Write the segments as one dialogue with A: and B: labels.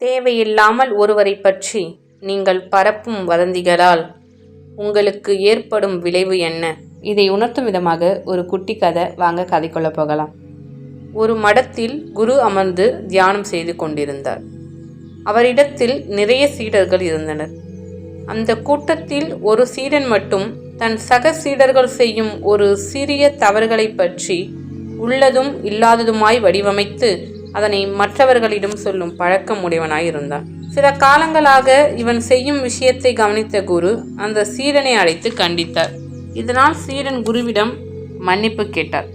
A: தேவையில்லாமல் ஒருவரை பற்றி நீங்கள் பரப்பும் வதந்திகளால் உங்களுக்கு ஏற்படும் விளைவு என்ன? இதை உணர்த்தும் விதமாக ஒரு குட்டி கதை. வாங்க கதைக்குள்ள போகலாம். ஒரு மடத்தில் குரு அமர்ந்து தியானம் செய்து கொண்டிருந்தார். அவரிடத்தில் நிறைய சீடர்கள் இருந்தனர். அந்த கூட்டத்தில் ஒரு சீடன் மட்டும் தன் சக சீடர்கள் செய்யும் ஒரு சிறிய தவறுகளை பற்றி உள்ளதும் இல்லாததுமாய் வடிவமைத்து அதனை மற்றவர்களிடம் சொல்லும் பழக்கம் உடையவனாய் இருந்தான். சில காலங்களாக இவன் செய்யும் விஷயத்தை கவனித்த குரு அந்த சீடனை அழைத்து கண்டித்தார். இதனால் சீடன் குருவிடம் மன்னிப்பு கேட்டார்.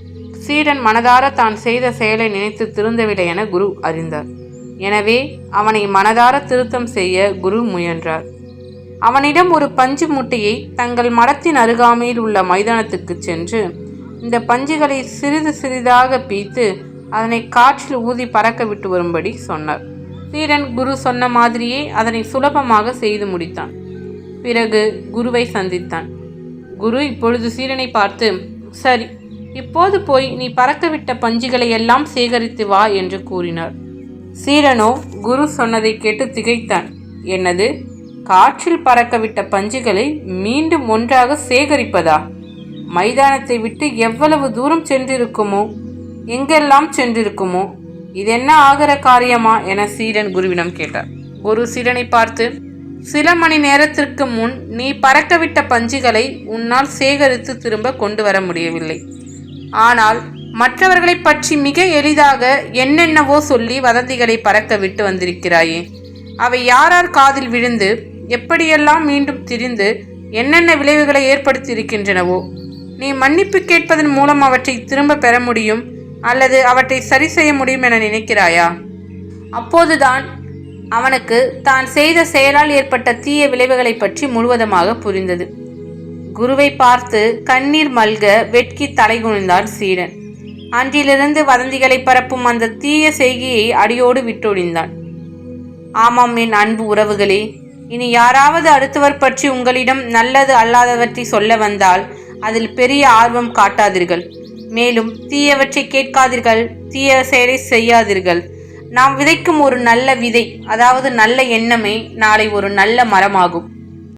A: சீடன் மனதார தான் செய்த செயலை நினைத்து திருந்தவில்லை என குரு அறிந்தார். எனவே அவனை மனதார திருத்தம் செய்ய குரு முயன்றார். அவனிடம் ஒரு பஞ்சு மூட்டையை தங்கள் மடத்தின் அருகாமையில் உள்ள மைதானத்துக்கு சென்று இந்த பஞ்சுகளை சிறிது சிறிதாக பீத்து அதனை காற்றில் ஊதி பறக்க விட்டு வரும்படி சொன்னார். சீடன் குரு சொன்ன மாதிரியே அதனை சுலபமாக செய்து முடித்தான். பிறகு குருவை சந்தித்தான். குரு இப்பொழுது சீடனை பார்த்து, சரி, இப்போது போய் நீ பறக்கவிட்ட பஞ்சுகளை எல்லாம் சேகரித்து வா என்று கூறினார். சீடனோ குரு சொன்னதை கேட்டு திகைத்தான். என்னது, காற்றில் பறக்கவிட்ட பஞ்சுகளை மீண்டும் ஒன்றாக சேகரிப்பதா? மைதானத்தை விட்டு எவ்வளவு தூரம் சென்றிருக்குமோ, எங்கெல்லாம் சென்றிருக்குமோ, இதென்ன ஆகிற காரியமா என சீடன் குருவிடம் கேட்டார். குரு சீடனை பார்த்து, சில மணி நேரத்திற்கு முன் நீ பறக்கவிட்ட பஞ்சுகளை உன்னால் சேகரித்து திரும்ப கொண்டு வர முடியவில்லை. ஆனால் மற்றவர்களை பற்றி மிக எளிதாக என்னென்னவோ சொல்லி வதந்திகளை பறக்க விட்டு வந்திருக்கிறாயே, அவை யாரார் காதில் விழுந்து எப்படியெல்லாம் மீண்டும் திரிந்து என்னென்ன விளைவுகளை ஏற்படுத்தியிருக்கின்றனவோ, நீ மன்னிப்பு கேட்பதன் மூலம் அவற்றை திரும்ப பெற முடியும் அல்லது அவற்றை சரி செய்ய முடியும் என நினைக்கிறாயா? அப்போதுதான் அவனுக்கு தான் செய்த செயலால் ஏற்பட்ட தீய விளைவுகளை பற்றி முழுவதுமாக புரிந்தது. குருவை பார்த்து கண்ணீர் மல்க வெட்கி தலைகுனிந்தான் சீடன். அன்றிலிருந்து வதந்திகளை பரப்பும் அந்த தீய செய்கையை அடியோடு விட்டொழிந்தான். ஆமாம் என் அன்பு உறவுகளே, இனி யாராவது அடுத்தவர் பற்றி உங்களிடம் நல்லது அல்லாதவற்றை சொல்ல வந்தால் அதில் பெரிய ஆர்வம் காட்டாதீர்கள். மேலும் தீயவற்றை கேட்காதீர்கள், தீய செயலை செய்யாதீர்கள். நாம் விதைக்கும் ஒரு நல்ல விதை, அதாவது நல்ல எண்ணமே நாளை ஒரு நல்ல மரமாகும்.